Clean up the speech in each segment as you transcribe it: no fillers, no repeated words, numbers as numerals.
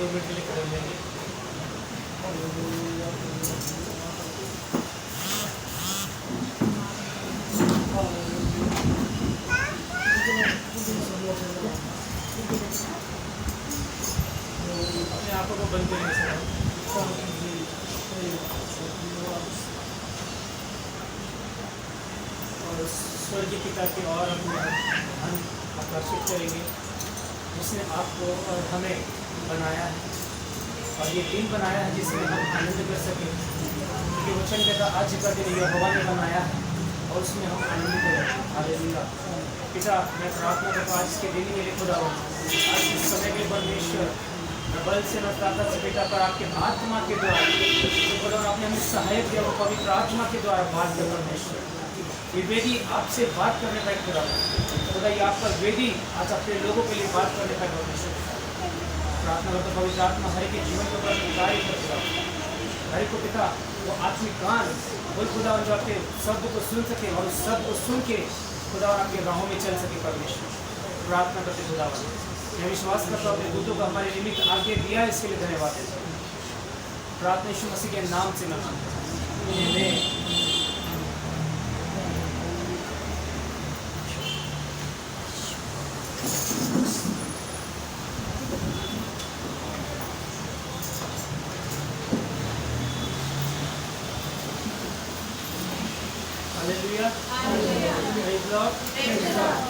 2 minute के लिए खड़े हो जाएंगे। अपने आंखों को बंद करेंगे सर। और स्वर्गीय पिता की ओर अपने ध्यान आकर्षित करेंगे, जिसने आपको और हमें बनाया है और ये दिन बनाया है जिसमें हम आनंद कर सकें, क्योंकि वचन कहता आज का दिन यहोवा ने बनाया है और उसमें हम आनंद करें। हालेलुया। पिता, मैं प्रार्थना करता हूँ आज के दिन के लिए खुदा हो, आज इस समय के परमेश्वर न बल से न ताकत से पिता पर आपके आत्मा के द्वारा जो खुदा आपने हमें सहायक दिया वो पवित्र आत्मा के द्वारा बात कर परमेश्वर ये वेदी आपसे बात करने का एक खुदा खुदा ये आपका वेदी आज अपने लोगों के लिए बात करने का परमेश्वर प्रार्थना करता पवित्र आत्मा हर के जीवन के ऊपर कार्य करता हर को पिता वो आत्मिक कान वो खुदा जो आपके शब्द को सुन सके और उस शब्द को सुन के खुदा और आपके राहों में चल सके परमेश्वर प्रार्थना करते खुदा मैं विश्वास करता हूँ अपने दूतों को हमारे निमित्त आगे दिया इसके लिए धन्यवाद है। प्रार्थना यीशु मसीह के नाम से मैं hallelujah praise Lord praise Lord.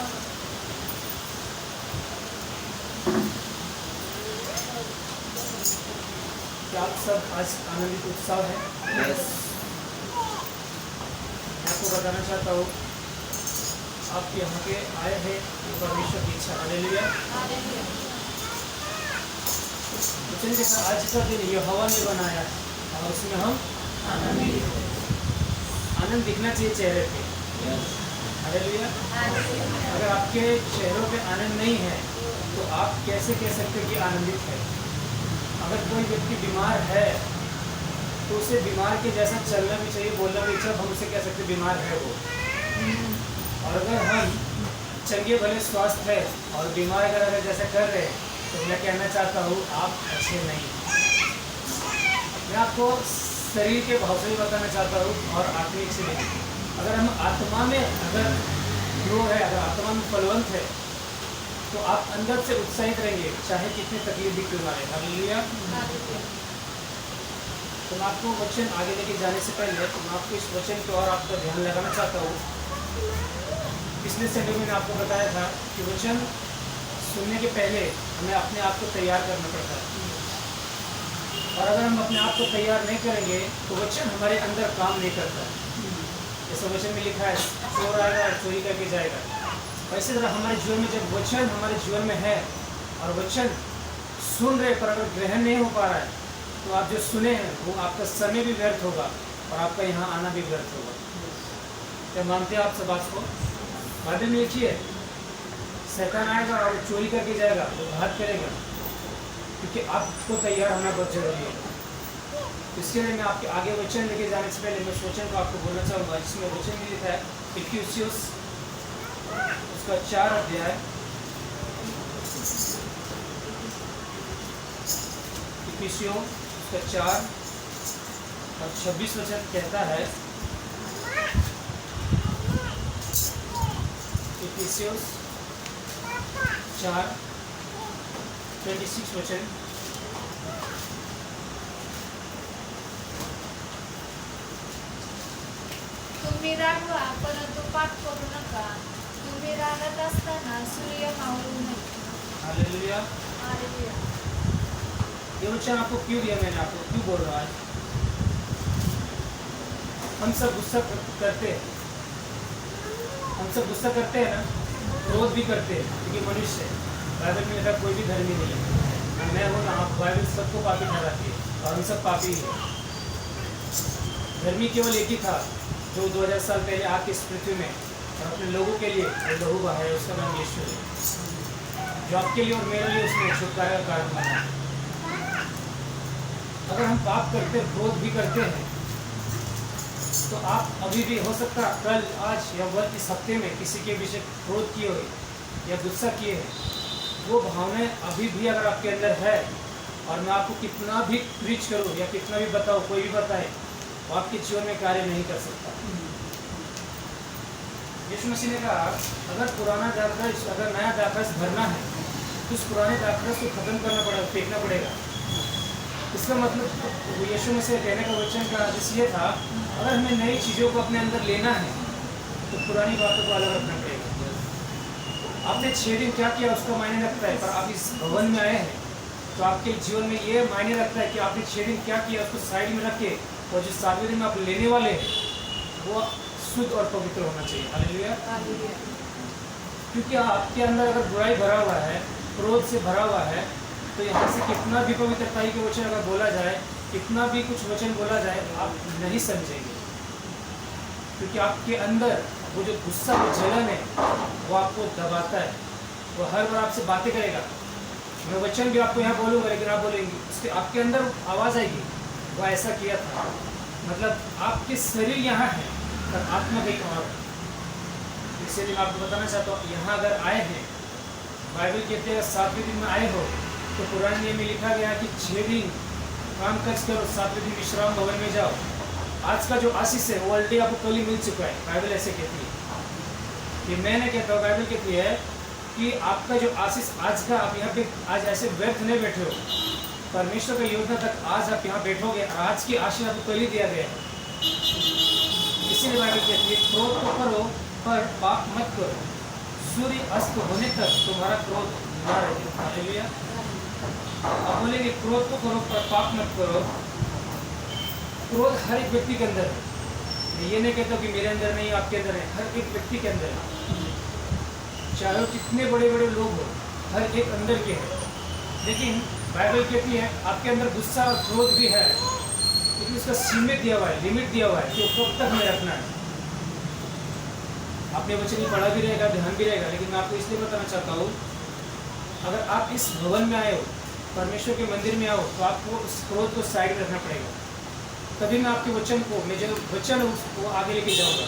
क्या आप सब आज आनंदित उत्साह है? Yes. मैं आपको बताना चाहता हूँ आप यहाँ पे आए हैं परमेश्वर की इच्छा। हालेलुया। वचन के साथ आज का दिन यहोवा ने बनाया और उसमें हम आनंद दिखना चाहिए चेहरे पे। हालेलुया। अगर आपके चेहरों पे आनंद नहीं है तो आप कैसे कह सकते हैं कि आनंदित है? अगर कोई व्यक्ति बीमार है तो उसे बीमार के जैसा चलना भी चाहिए, बोलना भी चाहिए, हम उसे कह सकते बीमार है वो। और अगर हम चंगे भले स्वास्थ्य है और बीमार अगर जैसा कर रहे हैं तो मैं कहना चाहता हूँ आप अच्छे नहीं। मैं आपको शरीर के भाव से भी बताना चाहता हूँ और आत्मिक से भी। अगर हम आत्मा में अगर ग्रो है, अगर आत्मा में फलवंत है तो आप अंदर से उत्साहित रहेंगे चाहे कितनी तकलीफ भी क्यों ना आए। हालेलुया। तो मैं आपको वचन आगे लेके जाने से पहले मैं आपको इस वचन को और आपका ध्यान लगाना चाहता हूँ। पिछले संडे में आपको बताया था कि वचन सुनने के पहले हमें अपने आप को तैयार करना पड़ता है और अगर हम अपने आप को तैयार नहीं करेंगे तो वचन हमारे अंदर काम नहीं करता है। जैसे वचन में लिखा है चोर आएगा और चोरी करके जाएगा, वैसे तरह हमारे जीवन में जब वचन हमारे जीवन में है और वचन सुन रहे पर अगर ग्रहण नहीं हो पा रहा है तो आप जो सुने हैं वो आपका समय भी व्यर्थ होगा और आपका यहाँ आना भी व्यर्थ होगा। क्या मानते हैं आप सब बात को? बाइबल में लिखी है शैतान आएगा और चोरी करके जाएगा, वो घात करेगा, क्योंकि आपको तैयार होना बहुत जरूरी है। इसके लिए मैं आपके आगे वचन लेके जाने से पहले मैं उस वचन को आपको बोलना चाहूँगा जिसमें वचन में लिखा है इफिसियुस उसका 4 अध्याय इफिसियों उसका 4 और 26 वचन कहता है इफिसियोस 4:26 वचन तुम्ही रागवा परंतु पाप करू नका, तुम्ही रागत असताना सूर्य मावळू नये। हालेलुया। हालेलुया। ये वचन आपको क्यों दिया? मैंने आपको क्यों बोल रहा है? हम सब गुस्सा करते हैं, हम सब गुस्सा करते हैं ना, क्रोध भी करते हैं क्योंकि मनुष्य है। बाइबल में लिखा कोई भी धर्मी नहीं है, ना मैं हूँ ना आप। बाइबल सबको पापी ठहराती है और हम सब पापी हैं। धर्मी केवल एक ही था जो 2000 साल पहले आके इस पृथ्वी में और अपने लोगों के लिए वो लहू बहाया, उसका नाम यीशु है, जो आपके लिए और मेरे लिए उसने छुटकारा का कारण बना। अगर हम पाप करते क्रोध भी करते हैं तो आप अभी भी हो सकता कल आज या वर्ष इस हफ्ते में किसी के विषय क्रोध किए हो या गुस्सा किए हैं, वो भावनाएं अभी भी अगर आपके अंदर है और मैं आपको कितना भी प्रीच करूँ या कितना भी बताऊँ, कोई भी बताए, वो आपके जीवन में कार्य नहीं कर सकता। यीशु मसीह ने कहा अगर पुराना दाखरस, अगर नया दाखरस भरना है तो उस पुराने दाखरस को खत्म करना पड़ेगा, फेंकना पड़ेगा। इसका मतलब यीशु मसीह कहने का वचन का आदेश ये था, अगर हमें नई चीज़ों को अपने अंदर लेना है तो पुरानी बातों को अलग रखना पड़ेगा। आपने 6 दिन क्या किया उसका मायने रखता है, पर आप इस भवन में आए हैं तो आपके जीवन में ये मायने रखता है कि आपने 6 दिन क्या किया उसको साइड में रख के, और जो 7वें दिन में आप लेने वाले हैं वो शुद्ध और पवित्र होना चाहिए। हालेलुया। क्योंकि आपके अंदर अगर बुराई भरा हुआ है, क्रोध से भरा हुआ है, तो यहाँ से कितना भी पवित्रताई के वचन अगर बोला जाए, कितना भी कुछ वचन बोला जाए, आप नहीं समझेंगे। क्योंकि आपके अंदर वो जो गुस्सा, वो जलन है, वो आपको दबाता है। वो हर बार आपसे बातें करेगा। मैं वचन भी आपको यहाँ बोलूँगा, लेकिन आप बोलेंगे, उसके आपके अंदर आवाज़ आएगी, वो ऐसा किया था। मतलब आपके शरीर यहाँ है पर आत्मा कहीं और है। इसलिए मैं आपको बताना चाहता हूँ, यहाँ अगर आए हैं, बाइबल कहते हैं 7वें दिन में आए हो, तो पुराने नियम में लिखा गया कि 6 दिन काम काज करो, 7वें दिन विश्राम भवन में जाओ। आज का जो आशीष है वो ऑलरेडी आपको कल ही मिल चुका है। बाइबल ऐसे कहती है कि मैं नहीं कहता हूँ, बाइबल कहती है कि आपका जो आशीष आज का, आप यहाँ पे आज ऐसे व्यर्थ नहीं बैठे हो। परमेश्वर का योजना तक आज आप यहाँ बैठोगे और आज की आशीष आपको कल ही दिया गया है। इसीलिए बाइबल कहती है क्रोध तो करो पर पाप मत करो, सूर्य अस्त होने तक तुम्हारा क्रोध ना रहे। हालेलुया। अब बोलेंगे क्रोध तो करो पर पाप मत करो। क्रोध हर एक व्यक्ति के अंदर है। मैं ये नहीं कहता कि मेरे अंदर नहीं, आपके अंदर है, हर एक व्यक्ति के अंदर है। चाहे वो कितने बड़े बड़े लोग हो, हर एक अंदर के हैं। लेकिन बाइबल कहती है आपके अंदर गुस्सा और क्रोध भी है, लेकिन उसका सीमित दिया हुआ है, लिमिट दिया हुआ है कि वो कब तक में रखना है। आपने वचन ही पढ़ा भी रहेगा, ध्यान भी रहेगा, लेकिन मैं आपको इसलिए बताना चाहता हूँ, अगर आप इस भवन में आए हो, परमेश्वर के मंदिर में आओ, तो आपको उस क्रोध को साइड में रखना पड़ेगा। तभी मैं आपके वचन को, मैं जो वचन है उसको आगे लेके जाऊँगा।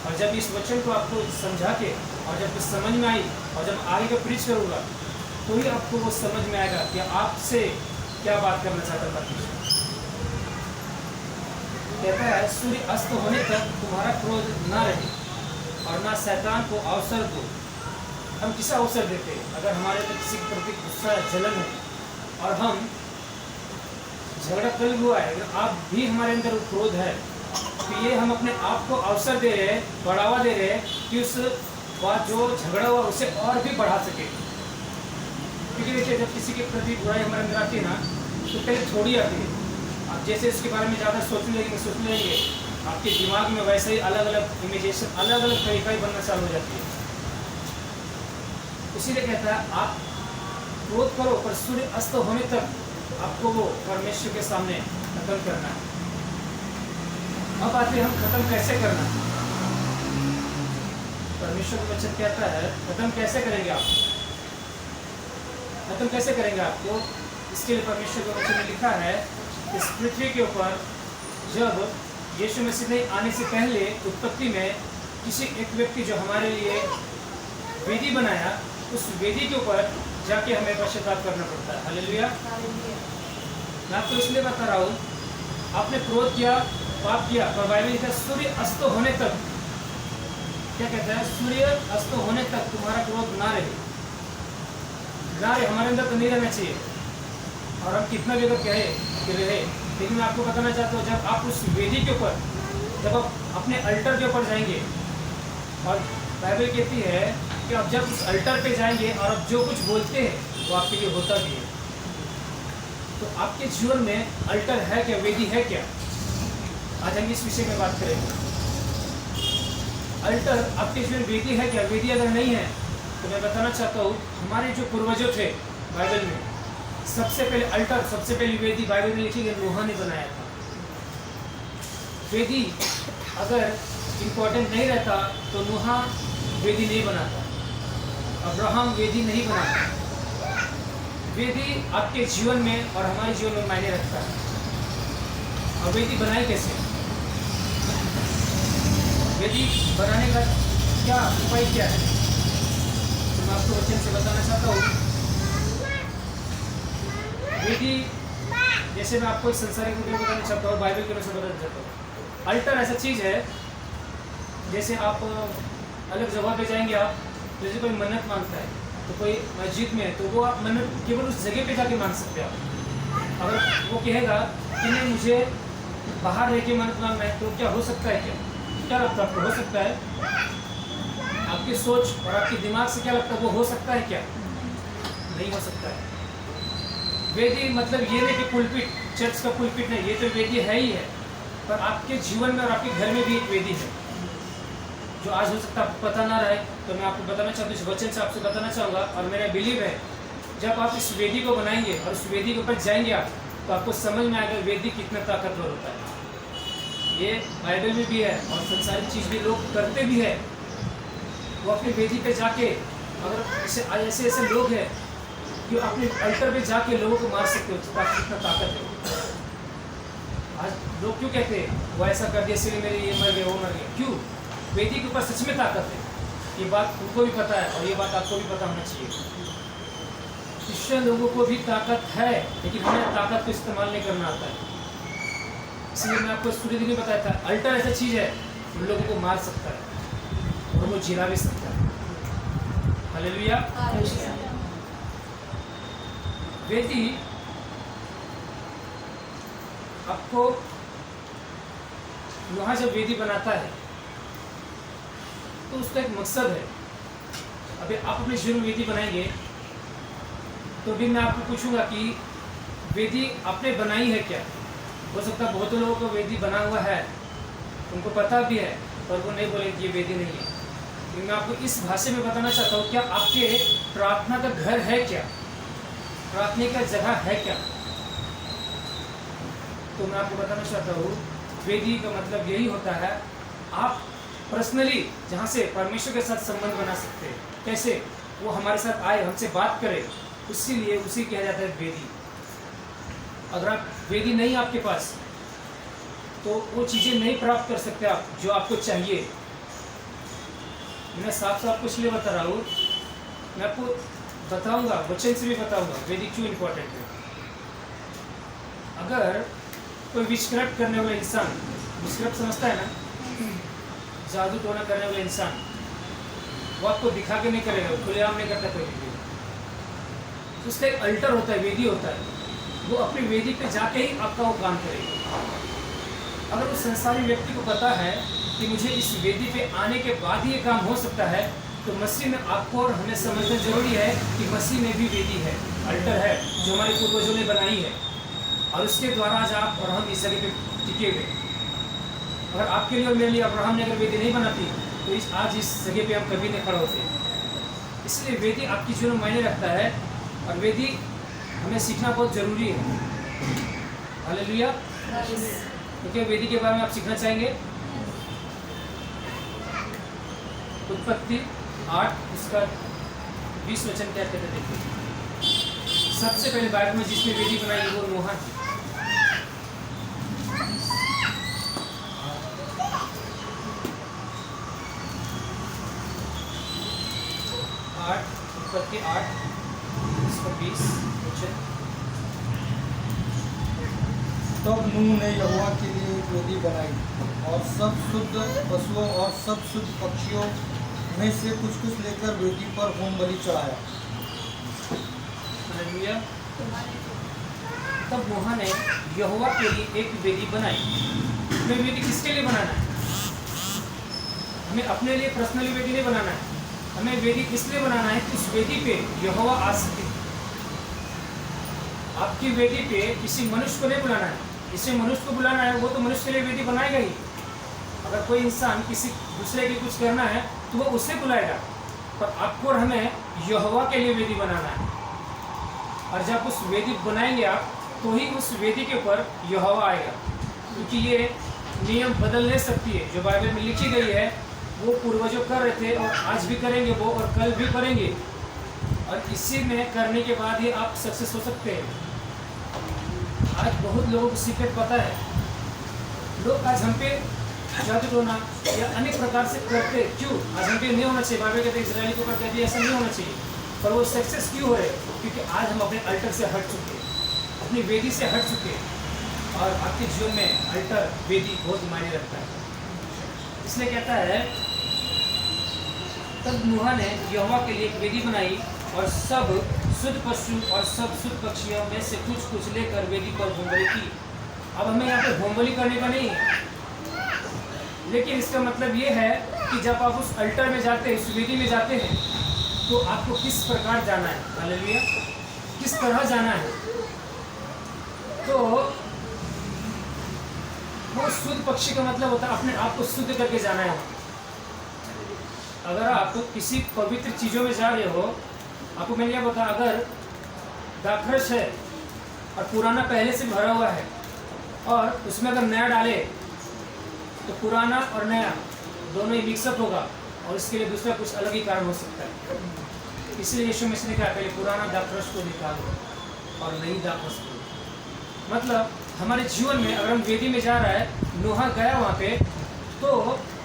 और जब इस वचन को आपको समझा के, और जब समझ में आई, और जब आगे का प्रीच करूँगा, तो ही आपको वो समझ में आएगा कि आपसे क्या बात करना चाहता परमेश्वर। कहता है सूर्य अस्त होने तक तुम्हारा क्रोध ना रहे और ना शैतान को अवसर दो। हम किसे अवसर देते हैं? अगर हमारे अंदर किसी के प्रति गुस्सा, जलन है और हम झगड़ा कल हुआ है, अगर आप भी हमारे अंदर क्रोध है, तो ये हम अपने आप को अवसर दे रहे हैं, बढ़ावा दे रहे हैं कि उस बात जो झगड़ा हुआ उसे और भी बढ़ा सके। क्योंकि देखिए जब किसी के प्रति बुराई हमारे अंदर आती है ना, तो पहले थोड़ी आती है। आप जैसे इसके बारे में ज़्यादा सोचने लगेंगे, आपके दिमाग में वैसे ही अलग अलग इमेजेशन, अलग अलग तरीका ही बनना चालू हो जाती है। इसीलिए कहता है आप क्रोध करो पर सूर्य अस्त होने तक आपको वो परमेश्वर के सामने खत्म करना है। अब आते हम खत्म कैसे करना है। परमेश्वर का वचन कहता है खत्म कैसे करेंगे आप, खत्म कैसे करेंगे आपको। इसके लिए परमेश्वर के वचन में लिखा है, इस पृथ्वी के ऊपर जब यीशु मसीह ने आने से पहले उत्पत्ति में किसी एक व्यक्ति जो हमारे लिए वेदी बनाया, उस वेदी के ऊपर जाके हमें पश्चाताप करना पड़ता है। हालेलुया। मैं आपको इसलिए बता रहा हूँ, आपने क्रोध किया, पाप किया, पर बाइबल लिखा सूर्य अस्त होने तक, क्या कहता है, सूर्य अस्त होने तक तुम्हारा क्रोध ना रहे। हमारे अंदर तो नहीं रहना चाहिए, और हम कितना भी अगर कहे कि रहे, लेकिन मैं आपको बताना चाहता हूँ जब आप उस वेदी के ऊपर, जब आप अपने अल्टर के ऊपर जाएंगे, और बाइबल कहती है कि आप जब उस अल्टर पे जाएंगे और आप जो कुछ बोलते हैं वो आपके लिए होता भी है। तो आपके जीवन में अल्टर है क्या, वेदी है क्या? आज हम इस विषय में बात करेंगे। अल्टर आपके जीवन वेदी है क्या? वेदी अगर नहीं है तो मैं बताना चाहता हूँ, हमारे जो पूर्वजों थे बाइबल में, सबसे पहले अल्टर, सबसे पहली वेदी बाइबल में लिखी गई नूह ने बनाया था। वेदी अगर इम्पोर्टेंट नहीं रहता तो नूह वेदी नहीं बनाता, अब्राहम वेदी नहीं बनाता। वेदी आपके जीवन में और हमारे जीवन में मायने रखता है। और वेदी बनाए कैसे? वेदी बनाने का क्या उपाय क्या है, तो मैं आपको वचन से बताना चाहता हूँ। वेदी जैसे मैं आपको एक संसारिक रूप में बताना चाहता हूँ, बाइबल के अनुसार बताना चाहता हूँ। अल्टर ऐसा चीज़ है, जैसे आप अलग जगह पे जाएंगे, आप जैसे कोई मन्नत मांगता है तो कोई मस्जिद में है तो वो आप मन्नत केवल उस जगह पे जाके मांग सकते हैं आप। अगर वो कहेगा कि नहीं मुझे बाहर रह के मन्नत मांगना है, तो क्या हो सकता है? क्या लगता है आपको, हो सकता है? आपकी सोच और आपके दिमाग से क्या लगता है वो हो सकता है क्या? नहीं हो सकता है। वेदी मतलब ये नहीं कि पुलपिट, चर्च का पुलपिट नहीं, ये तो वेदी है ही है, पर आपके जीवन में और आपके घर में भी एक वेदी है जो आज हो सकता है आपको पता ना रहे। तो मैं आपको बताना चाहता हूँ, इस वचन से आपसे बताना चाहूँगा, और मेरा बिलीव है जब आप इस वेदी को बनाएंगे और उस वेदी के ऊपर जाएंगे आप, तो आपको समझ में आएगा वेदी कितना ताकतवर होता है। ये बाइबल में भी है और संसारिक चीज़ भी लोग करते भी है। वो अपनी वेदी पे जाके, अगर ऐसे ऐसे लोग हैं जो अपने अल्टर पे जाके लोगों को मार सकते हो, कितना ताकत है। आज लोग क्यों कहते हैं वो ऐसा कर दिया इसलिए मेरे ये मर गए वो मर गए, क्यों? वेदी के ऊपर सच में ताकत है, ये बात उनको भी पता है और ये बात आपको भी पता होना चाहिए। क्रिश्चियन लोगों को भी ताकत है, लेकिन हमें ताकत को इस्तेमाल नहीं करना आता है। इसलिए मैं आपको सूर्य दिन में बताया था, अल्टर ऐसा चीज़ है उन लोगों को मार सकता है और वो जिला भी सकता है। हालेलुया। वेदी आपको वहाँ जब वेदी बनाता है तो उसका एक मकसद है। अभी आप अपने जीवन में वेदी बनाएंगे तो भी मैं आपको पूछूंगा कि वेदी आपने बनाई है क्या? हो सकता है बहुत लोगों को वेदी बना हुआ है, उनको पता भी है, पर वो नहीं बोले कि ये वेदी नहीं है। तो मैं आपको इस भाषा में बताना चाहता हूँ, क्या आपके प्रार्थना का घर है क्या? प्रार्थना का जगह है क्या? तो मैं आपको बताना चाहता हूँ, वेदी का मतलब यही होता है, आप पर्सनली जहाँ से परमेश्वर के साथ संबंध बना सकते हैं। कैसे? वो हमारे साथ आए, हमसे बात करे, इसीलिए उसी कहा जाता है वेदी। अगर आप वेदी नहीं आपके पास, तो वो चीज़ें नहीं प्राप्त कर सकते आप जो आपको चाहिए। मैं साफ साफ कुछ लिए बता रहा हूँ, मैं आपको बताऊंगा, वचन से भी बताऊंगा वेदी क्यों इम्पोर्टेंट है। अगर कोई विचक्रप्ट करने वाला इंसान, विचक्रप्ट समझता है ना, जादू टोना करने वाला इंसान, वो आपको दिखा के नहीं करेगा, खुलेआम नहीं करता कोई भी। तो उसका एक अल्टर होता है, वेदी होता है, वो अपनी वेदी पे जाके ही आपका वो काम करेगा। अगर उस संसारी व्यक्ति को पता है कि मुझे इस वेदी पे आने के बाद ही ये काम हो सकता है, तो मसीह में आपको और हमें समझना जरूरी है कि मसीह में भी वेदी है, अल्टर है, जो हमारे पूर्वजों ने बनाई है, और उसके द्वारा आज आप और हम इस जगह पे टिके हुए। अगर आपके लिए और मेरे लिए अब्राहम ने अगर वेदी नहीं बनाती, तो आज इस जगह पे हम कभी नहीं खड़े होते। इसलिए वेदी आपकी जीवन में मायने रखता है, और वेदी हमें सीखना बहुत ज़रूरी है। हालेलुया। तो क्या वेदी के बारे में आप सीखना चाहेंगे? उत्पत्ति 8 उसका 20 वचन क्या कहते देखिए। सबसे पहले बाइबल में जिसने वेदी बनाई वो नोहा थी। उत्पत्ति 8 उसका 20 वचन। तब नूह ने यहोवा के लिए एक वेदी बनाई और सब शुद्ध पशुओं और सब शुद्ध पक्षियों में से कुछ कुछ लेकर वेदी पर होम बलि चढ़ाया। हालेलुया। तब नूह ने यहोवा के लिए एक वेदी बनाई। हमें वेदी किसके लिए बनाना है? हमें अपने लिए पर्सनली वेदी नहीं बनाना है। हमें वेदी इसलिए बनाना है कि उस वेदी पे यहोवा आ सके। आपकी वेदी पे किसी मनुष्य को नहीं बुलाना है। जिसे मनुष्य को बुलाना है वो तो मनुष्य के लिए वेदी बनाएगा ही। अगर कोई इंसान किसी दूसरे के कुछ करना है तो वो उसे बुलाएगा, पर आपको और हमें यहोवा के लिए वेदी बनाना है। और जब उस वेदी बनाएंगे आप, तो ही उस वेदी के ऊपर यहोवा आएगा, क्योंकि ये नियम बदल नहीं सकती है। जो बाइबल में लिखी गई है वो पूर्वजों कर रहे थे और आज भी करेंगे वो, और कल भी करेंगे, और इसी में करने के बाद ही आप सक्सेस हो सकते हैं। आज बहुत लोगों को सीक्रेट पता है। लोग आज हम पे जादू टोना या अनेक प्रकार से करते, क्यों? आज हम पे नहीं होना चाहिए। बाइबल कहते हैं इजराइली के ऊपर कहते हैं ऐसा नहीं होना चाहिए, पर वो सक्सेस क्यों हो रहे? क्योंकि आज हम अपने अल्टर से हट चुके हैं। अपनी वेदी से हट चुके और आपके जीवन में अल्टर वेदी बहुत मायने रखता है। इसलिए कहता है तब नूह ने यहोवा के लिए एक वेदी बनाई और सब शुद्ध पशु और सब शुद्ध पक्षियों में से कुछ कुछ लेकर वेदी पर होमबलि की। अब हमें यहाँ पे होमबलि करने का नहीं है, लेकिन इसका मतलब ये है कि जब आप उस अल्टर में जाते हैं, उस वेदी में जाते हैं, तो आपको किस प्रकार जाना है, हालेलुया, किस तरह जाना है। तो वो शुद्ध पक्षी का मतलब होता है अपने आप को शुद्ध करके जाना है। अगर आप किसी पवित्र चीज़ों में जा रहे हो, आपको मैंने यह बताया, अगर दाखरस है और पुराना पहले से भरा हुआ है और उसमें अगर नया डाले तो पुराना और नया दोनों ही मिक्सअप होगा और इसके लिए दूसरा कुछ अलग ही कारण हो सकता है। इसलिए यीशु मसीह ने कहा पहले पुराना दाखरस को निकालो और नई दाखरस को। मतलब हमारे जीवन में अगर हम वेदी में जा रहा है, नूह गया वहाँ पे, तो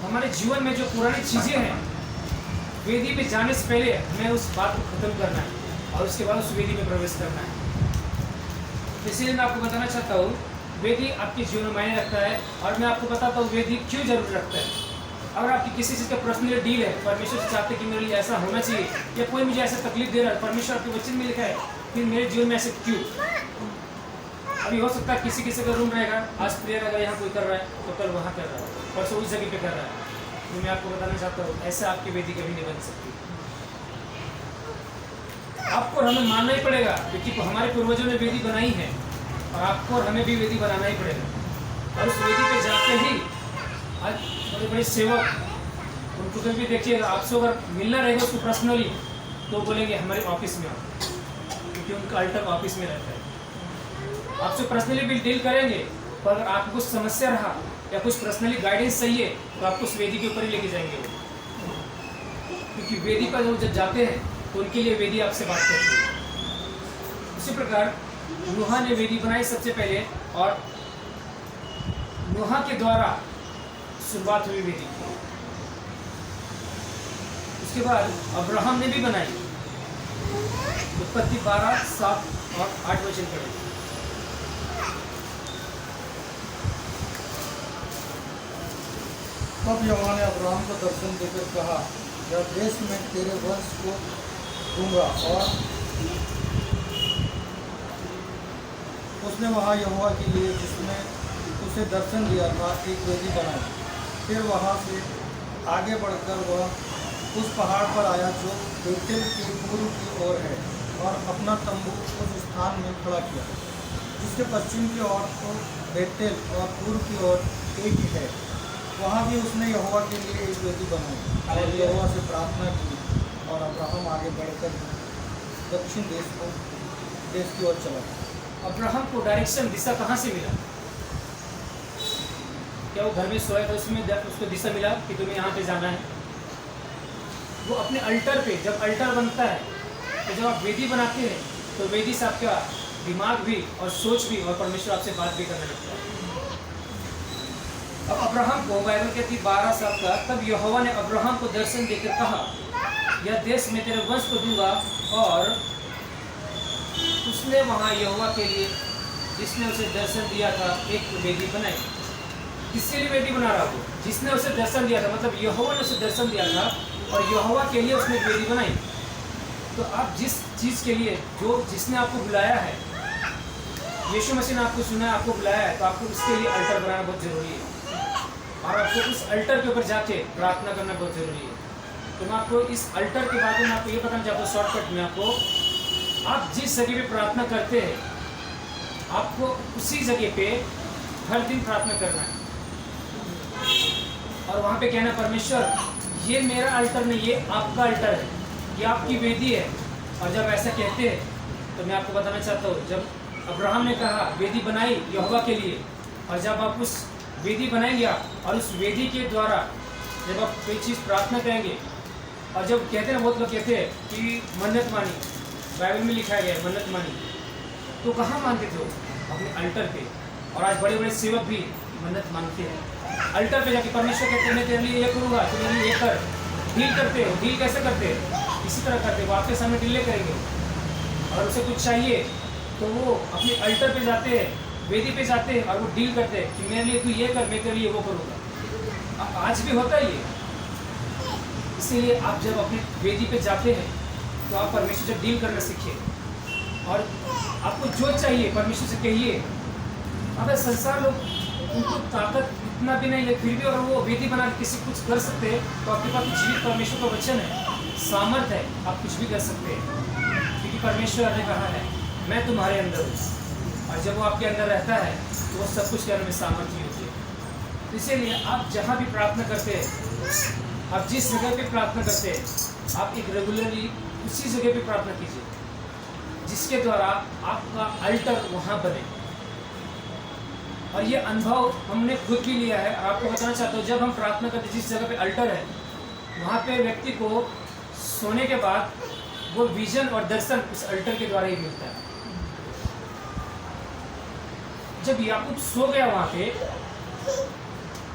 हमारे जीवन में जो पुरानी चीज़ें हैं, वेदी में जाने से पहले हमें उस बात को खत्म करना है और उसके बाद उस वेदी में प्रवेश करना है। इसलिए मैं आपको बताना चाहता हूँ, वेदी आपके जीवन में मायने रखता है और मैं आपको बताता हूँ वेदी क्यों जरूरी रखता है। अगर आपकी किसी चीज़ का पर्सनल डील है, परमेश्वर से चाहते कि मेरे लिए ऐसा होना चाहिए या कोई मुझे ऐसा तकलीफ दे रहा है, परमेश्वर आपके वचन में लिखा है कि मेरे जीवन में ऐसे क्यों। अभी हो सकता है किसी किसी का रूम रहेगा, आज प्रेयर अगर यहाँ कोई कर रहा है तो कल वहाँ कर रहा है, परसों उस जगह पे कर रहा है। तो मैं आपको बताना चाहता हूँ ऐसा आपकी वेदी कभी नहीं बन सकती। आपको और हमें मानना ही पड़ेगा क्योंकि हमारे पूर्वजों ने वेदी बनाई है और आपको और हमें भी वेदी बनाना ही पड़ेगा। और उस वेदी पे जाते ही आज बड़े बड़े सेवक, उनको कभी देखिएगा, आपसे अगर मिलना रहेगा उसको पर्सनली तो बोलेंगे हमारे ऑफिस में आओ, क्योंकि उनका अल्टर ऑफिस में रहता है। आपसे पर्सनली भी डील करेंगे, पर अगर आपको कुछ समस्या रहा या कुछ पर्सनली गाइडेंस चाहिए तो आपको उस वेदी के ऊपर ही लेके जाएंगे वो, क्योंकि वेदी पर जब जाते हैं तो उनके लिए वेदी आपसे बात करती है। उसी प्रकार नूह ने वेदी बनाई सबसे पहले और नूह के द्वारा शुरुआत हुई वेदी। उसके बाद अब्राहम ने भी बनाई। उत्पत्ति 12, 7 और 8 वचन पढ़े। तब यहोवा ने अब्राहम को दर्शन देकर कहा, यह देश मैं तेरे वंश को दूंगा। और उसने वहाँ यहोवा के लिए, जिसने उसे दर्शन दिया था, एक वेदी बनाई। फिर वहाँ से आगे बढ़कर वह उस पहाड़ पर आया जो बेतेल के पूर्व की ओर है और अपना तंबू उस स्थान में खड़ा किया जिसके पश्चिम की ओर तो बेतेल और पूर्व की ओर एक ही है। वहाँ भी उसने यहोवा के लिए एक वेदी बनाई और यहोवा से प्रार्थना की। और अब्राहम आगे बढ़कर दक्षिण देश की ओर चला। अब्राहम को डायरेक्शन, दिशा कहाँ से मिला? क्या वो घर में सोया था उसमें उसको दिशा मिला कि तुम्हें यहाँ पे जाना है? वो अपने अल्टर पे, जब अल्टर बनता है तो जब आप वेदी बनाते हैं तो वेदी से आपका दिमाग भी और सोच भी और परमेश्वर आपसे बात भी करने लगता है। अब अब्राहम को, बाइबल कहती 12 साल का, तब यहोवा ने अब्राहम को दर्शन देकर कहा, यह देश मैं तेरे वंश को दूंगा। और उसने वहाँ यहोवा के लिए, जिसने उसे दर्शन दिया था, एक वेदी बनाई। किसके लिए वेदी बना रहा वो? जिसने उसे दर्शन दिया था, मतलब यहोवा ने उसे दर्शन दिया था और यहोवा के लिए उसने वेदी बनाई। तो आप जिस चीज़ के लिए, जो जिसने आपको बुलाया है, यीशु मसीह ने आपको सुना है, आपको बुलाया है, तो आपको उसके लिए अल्टर बनाना बहुत ज़रूरी है और आपको उस अल्टर के ऊपर जाके प्रार्थना करना बहुत ज़रूरी है। तो मैं आपको इस अल्टर के बारे में आपको ये बताना चाहता हूँ शॉर्टकट में आपको, आप जिस जगह पे प्रार्थना करते हैं आपको उसी जगह पे हर दिन प्रार्थना करना है और वहाँ पे कहना, परमेश्वर ये मेरा अल्टर नहीं, ये आपका अल्टर है, ये आपकी वेदी है। और जब ऐसा कहते हैं तो मैं आपको बताना चाहता हूँ, जब अब्राहम ने कहा वेदी बनाई यहोवा के लिए, और जब आप उस वेदी बनाएंगे और उस वेदी के द्वारा जब आप कोई चीज़ प्रार्थना करेंगे, और जब कहते हैं, बहुत लोग कहते हैं कि मन्नत मानी, बाइबल में लिखा गया है मन्नत मानी, तो कहाँ मानते थे वो? अपने अल्टर पे। और आज बड़े बड़े सेवक भी मन्नत मानते हैं अल्टर पे जाके। परमेश्वर कहते हैं मैं तेरे लिए ये करूँगा, तो मेरे लिए ये कर। डील करते हो, डील कैसे करते हैं? इसी तरह करते हो, आपके सामने डीले करेंगे और उसे कुछ चाहिए तो वो अपने अल्टर पे जाते हैं, वेदी पे जाते हैं और वो डील करते हैं कि मेरे लिए तू ये कर, मैं तेरे लिए वो करूँगा। आज भी होता है ये। इसीलिए आप जब अपने वेदी पे जाते हैं तो आप परमेश्वर से डील करना सीखिए और आपको जो चाहिए परमेश्वर से कहिए। अगर संसार लोग उनको ताकत इतना भी नहीं है फिर भी अगर वो वेदी बना के किसी कुछ कर सकते हैं तो आपके पास जीवित परमेश्वर का वचन है, सामर्थ है, आप कुछ भी कर सकते हैं। क्योंकि परमेश्वर ने कहा है मैं तुम्हारे अंदर हूँ और जब वो आपके अंदर रहता है तो वो सब कुछ करने में सामर्थ्य होती है। इसीलिए आप जहाँ भी प्रार्थना करते हैं, आप जिस जगह पे प्रार्थना करते हैं, आप एक रेगुलरली उसी जगह पे प्रार्थना कीजिए जिसके द्वारा आपका अल्टर वहाँ बने। और ये अनुभव हमने खुद भी लिया है। आपको बताना चाहता हूँ, जब हम प्रार्थना करते हैं जिस जगह पे अल्टर है वहाँ पे व्यक्ति को सोने के बाद वो विजन और दर्शन उस अल्टर के द्वारा ही मिलता है। जब याकूब सो गया वहाँ पे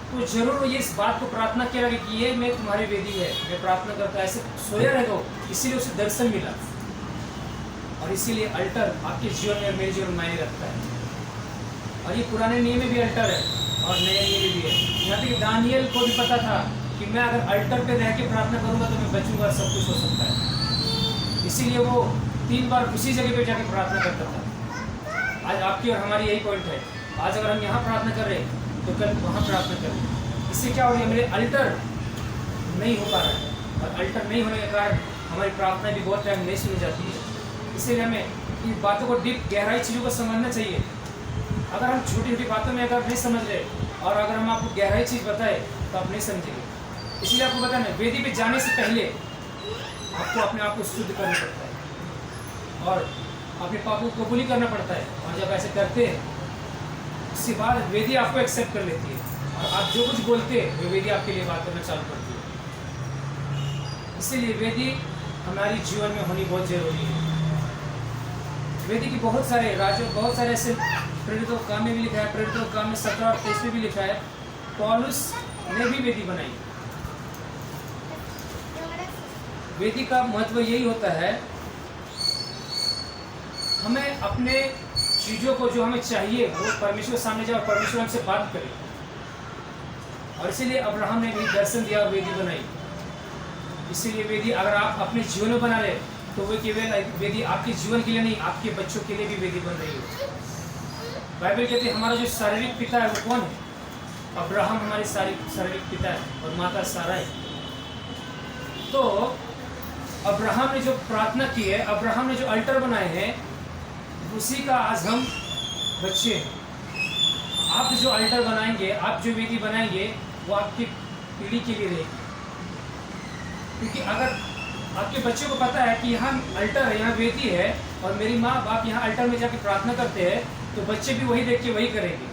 तो जरूर ये इस बात को प्रार्थना किया कि ये मैं तुम्हारी वेदी है, मैं प्रार्थना करता ऐसे सोया रह दो, इसीलिए उसे दर्शन मिला। और इसीलिए अल्टर आपके जीवन में मेरे जीवन में मायने रखता है। और ये पुराने नियम में भी अल्टर है और नए नियम में भी है। यहाँ तक दानियल को भी पता था कि मैं अगर अल्टर पे रह के प्रार्थना करूँगा तो मैं बचूंगा, सब कुछ हो सकता है। इसीलिए वो 3 बार उसी जगह पे जाके प्रार्थना करता था। आज आपकी और हमारी यही पॉइंट है। आज अगर हम यहाँ प्रार्थना कर रहे हैं तो कल वहाँ प्रार्थना करें। इससे क्या हो रही है, मेरे अल्टर नहीं हो पा रहा है और अल्टर नहीं होने के कारण हमारी प्रार्थना भी बहुत टाइम नहीं सुनी जाती है। इसलिए हमें इन बातों को डीप गहराई चीज़ों को समझना चाहिए। अगर हम छोटी छोटी बातों में अगर नहीं समझ रहे और अगर हम आपको गहराई चीज़ बताए तो आप नहीं समझेंगे। इसलिए आपको बताना, वेदी पे जाने से पहले आपको अपने आप को शुद्ध करना पड़ता है और अपने पापों को कबूल करना पड़ता है। और जब ऐसे करते हैं उसके बाद वेदी आपको एक्सेप्ट कर लेती है और आप जो कुछ बोलते हैं वो वेदी आपके लिए बात करना चालू करती है। इसीलिए वेदी हमारी जीवन में होनी बहुत जरूरी है। वेदी की बहुत सारे ऐसे प्रेरितों काम में भी लिखा है, प्रेरितों काम में 17 और 23 में भी लिखा है, पौलुस ने भी वेदी बनाई। वेदी का महत्व यही होता है, हमें अपने चीज़ों को जो हमें चाहिए वो परमेश्वर के सामने जाए और परमेश्वर हमसे बात करे। और इसीलिए अब्राहम ने भी दर्शन दिया और वेदी बनाई। इसीलिए वेदी अगर आप अपने जीवन में बना रहे तो वो केवल वेदी आपके जीवन के लिए नहीं, आपके बच्चों के लिए भी वेदी बन रही है। बाइबल कहती है हमारा जो शारीरिक पिता है वो कौन है? अब्राहम हमारे शारीरिक पिता है और माता सारा है। तो अब्राहम ने जो प्रार्थना की है, अब्राहम ने जो अल्टर बनाए हैं, उसी का आज हम बच्चे हैं। आप जो अल्टर बनाएंगे, आप जो वेदी बनाएंगे वो आपकी पीढ़ी के लिए रहेगी। क्योंकि अगर आपके बच्चे को पता है कि यहाँ अल्टर है, यहाँ वेदी है और मेरी माँ बाप यहाँ अल्टर में जाके प्रार्थना करते हैं, तो बच्चे भी वही देख के वही करेंगे।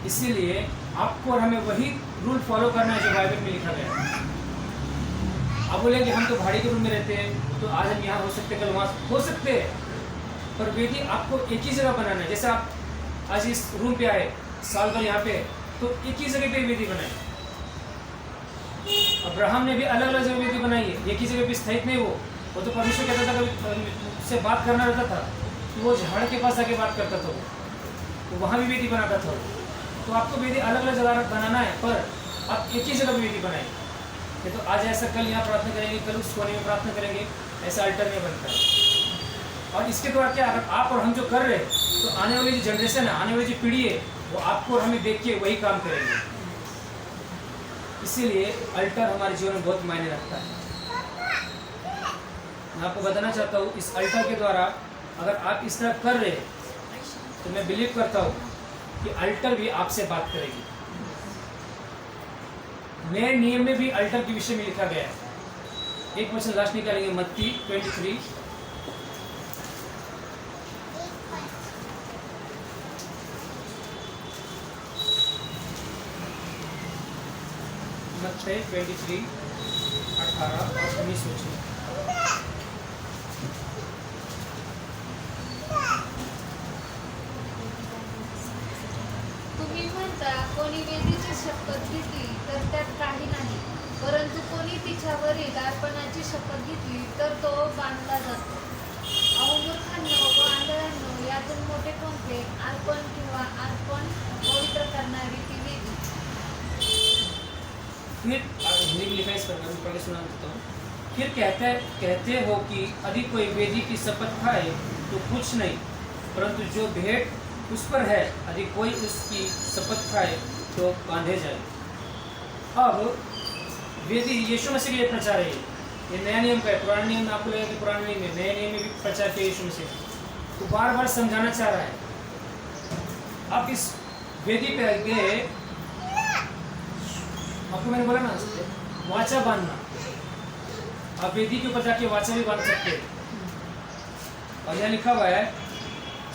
इसीलिए आपको और हमें वही रूल फॉलो करना है जो बाइबल में लिखा गया है। आप बोलेंगे हम तो भाड़ी के रूम में रहते हैं तो आज हम यहाँ हो सकते, कल वहाँ हो सकते हैं, पर वेदी आपको एक ही जगह बनाना है। जैसे आप आज इस रूम पे आए, साल भर यहाँ पे, तो एक ही जगह पे वेदी बनाए। अब्राहम ने भी अलग अलग जगह वेदी बनाई है, एक ही जगह पे स्थित नहीं। वो तो परमेश्वर कहता था कभी उससे बात करना रहता था तो वो झाड़ के पास आके बात करता था, वो तो वहाँ भी वेदी बनाता था। तो आपको वेदी अलग अलग जगह बनाना है, पर आप एक ही जगह पे वेदी बनाए। ये तो आज ऐसा, कल यहाँ प्रार्थना करेंगे, कल उस कोने में प्रार्थना करेंगे, ऐसा अल्टर में बनता है। और इसके द्वारा क्या, अगर आप और हम जो कर रहे हैं तो आने वाली जो जनरेशन है, आने वाली जो पीढ़ी है, वो आपको और हमें देख के वही काम करेंगे। इसीलिए अल्टर हमारे जीवन में बहुत मायने रखता है। मैं आपको बताना चाहता हूँ, इस अल्टर के द्वारा अगर आप इस तरह कर रहे हैं तो मैं बिलीव करता हूँ कि अल्टर भी आपसे बात करेगी। नए नियम में भी अल्टर के विषय में लिखा गया है। एक वचन लास्ट निकालेंगे, मत्ती 23 23 18 और 19। तुम्ही म्हणता कोणी वेदीची शपथ घेतली तर त्यात काही नाही, परंतु कोणी तिच्यावरील अर्पणाची शपथ घेतली तर तो बांधला जातो। अहो मूर्खांनो व आंधळ्यांनो, यातून मोठे कोणते? अर्पण किंवा अर्पण पवित्र करणारी ती वेदी. फिर हिंदी में लिखा है इस प्रकार, मैं पढ़के सुना देता हूँ। फिर कहते हो कि यदि कोई वेदी की शपथ खाए तो कुछ नहीं, परंतु जो भेंट उस पर है यदि कोई उसकी शपथ खाए तो बांधे जाए। अब वेदी यीशु मसीह के लिए प्रचार है, ये नया नियम का है। पुराने नियम में आपको लगेगा कि पुराने नियम में, नए नियम में भी प्रचार किया यीशु मसीह, तो बार बार समझाना चाह रहा है। आप इस वेदी पे गए, आपको मैंने बोला ना वाचा बांधना, आप वेदी के ऊपर जाके वाचा भी बांध सकते हैं। और यहाँ लिखा हुआ है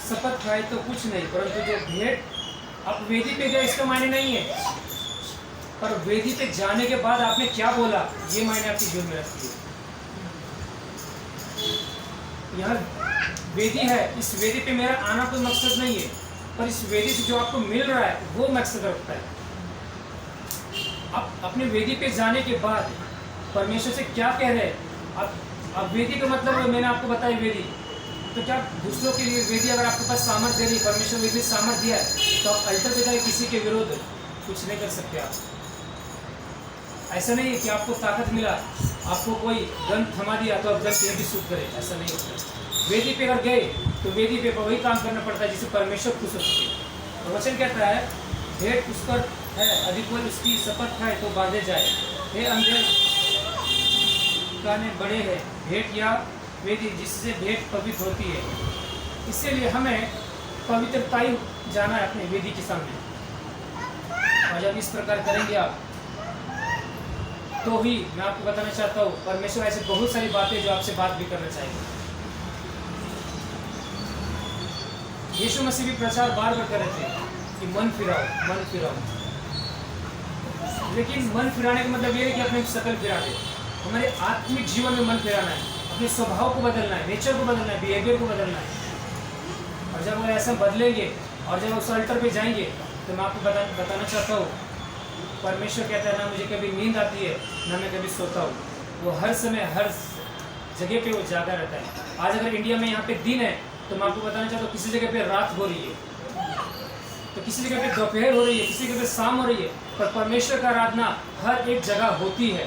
शपथ खाए तो कुछ नहीं, परंतु जो भेंट, आप वेदी पे गए इसका मायने नहीं है, पर वेदी पे जाने के बाद आपने क्या बोला ये मायने आपकी जीवन में रखती है। यहाँ वेदी है, इस वेदी पे मेरा आना कोई मकसद नहीं है, पर इस वेदी से जो आपको मिल रहा है वो मकसद रखता है। आप अपने वेदी पे जाने के बाद परमेश्वर से क्या कह रहे हैं? आप वेदी का मतलब मैंने आपको बताया वेदी, तो क्या दूसरों के लिए वेदी अगर आपके पास सामर्थ दे रही, परमेश्वर वेदी सामर्थ दिया है, तो आप अल्टर पे जाए किसी के विरोध कुछ नहीं कर सकते आप। ऐसा नहीं है कि आपको ताकत मिला, आपको कोई गन थमा दिया तो आप गन ये भी सूट करे, ऐसा नहीं होता। वेदी पे अगर गए तो वेदी पे वही काम करना पड़ता है जिससे परमेश्वर खुश हो सके। और वचन कहता है भेंट उस पर है यदि कोई उसकी शपथ खाए तो बांधे जाए। हे अंधे काने बड़े हैं, भेंट या वेदी जिससे भेंट पवित्र होती है, इसीलिए हमें पवित्रता ही जाना है अपने वेदी के सामने। और जब इस प्रकार करेंगे आप, तो ही मैं आपको बताना चाहता हूँ परमेश्वर ऐसे बहुत सारी बातें जो आपसे बात भी करना चाहेंगे। यीशु मसीह भी प्रचार बार बार कर रहे थे कि मन फिराओ, मन फिराओ। लेकिन मन फिराने का मतलब ये है कि अपने शकल फिरा दे। हमारे आत्मिक जीवन में मन फिराना है, अपने स्वभाव को बदलना है, नेचर को बदलना है, बिहेवियर को बदलना है। और जब हम ऐसा बदलेंगे और जब उस अल्टर पे जाएंगे तो मैं आपको बताना चाहता हूँ परमेश्वर कहता है ना मुझे कभी नींद आती है ना मैं कभी सोता हूँ। वो हर समय हर जगह पे वो जागा रहता है। आज अगर इंडिया में यहाँ पे दिन है तो मैं आपको बताना चाहता हूँ किसी जगह पे रात हो रही है, तो किसी जगह पे दोपहर हो रही है, किसी जगह पे शाम हो रही है, पर परमेश्वर का आराधना हर एक जगह होती है।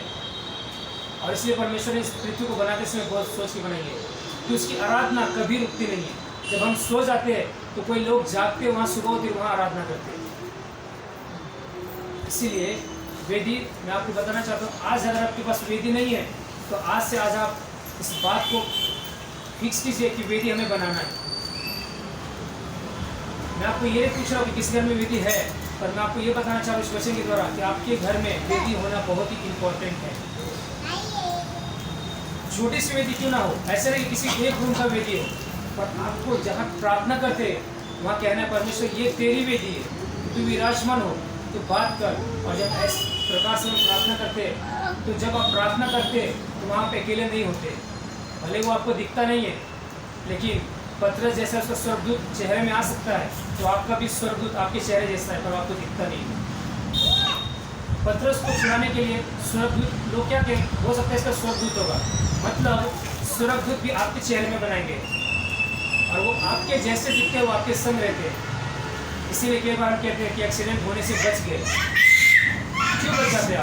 और इसलिए परमेश्वर ने इस पृथ्वी को बनाते समय बहुत सोच के बनाई है कि उसकी आराधना कभी रुकती नहीं है। जब हम सो जाते हैं तो कोई लोग जागते हैं, वहाँ सुबह होती है, वहाँ आराधना करते हैं। इसीलिए वेदी मैं आपको बताना चाहता हूँ, आज अगर आपके पास वेदी नहीं है तो आज से आज आप इस बात को फिक्स कीजिए कि वेदी हमें बनाना है। मैं आपको ये नहीं पूछ रहा हूँ कि किस घर में वेदी है, पर मैं आपको ये बताना चाहूँ इस वचन के द्वारा कि आपके घर में वेदी होना बहुत ही इम्पोर्टेंट है। छोटी सी वेदी क्यों ना हो, ऐसे नहीं कि किसी एक रूम का वेदी हो, पर आपको जहाँ प्रार्थना करते हैं वहाँ कहना है परमेश्वर ये तेरी वेदी है, तू विराजमान हो, तो बात कर। और जब इस प्रकार से हम प्रार्थना करते हैं तो जब आप प्रार्थना करते हैं तो वहाँ पे अकेले नहीं होते, भले वो आपको दिखता नहीं है, लेकिन पतरस जैसा उसका स्वर्गदूत चेहरे में आ सकता है तो आपका भी स्वर्गदूत आपके चेहरे जैसा है, पर आपको दिखता नहीं है। पतरस को छुड़ाने के लिए स्वर्गदूत लोग क्या कहें, हो सकता है इसका स्वर्गदूत होगा, मतलब स्वर्गदूत भी आपके चेहरे में बनाएंगे और वो आपके जैसे दिखते हैं, वो आपके संग रहते हैं। इसीलिए कई बार हम कहते हैं कि एक्सीडेंट होने से बच गए। क्यों बच जाते हैं?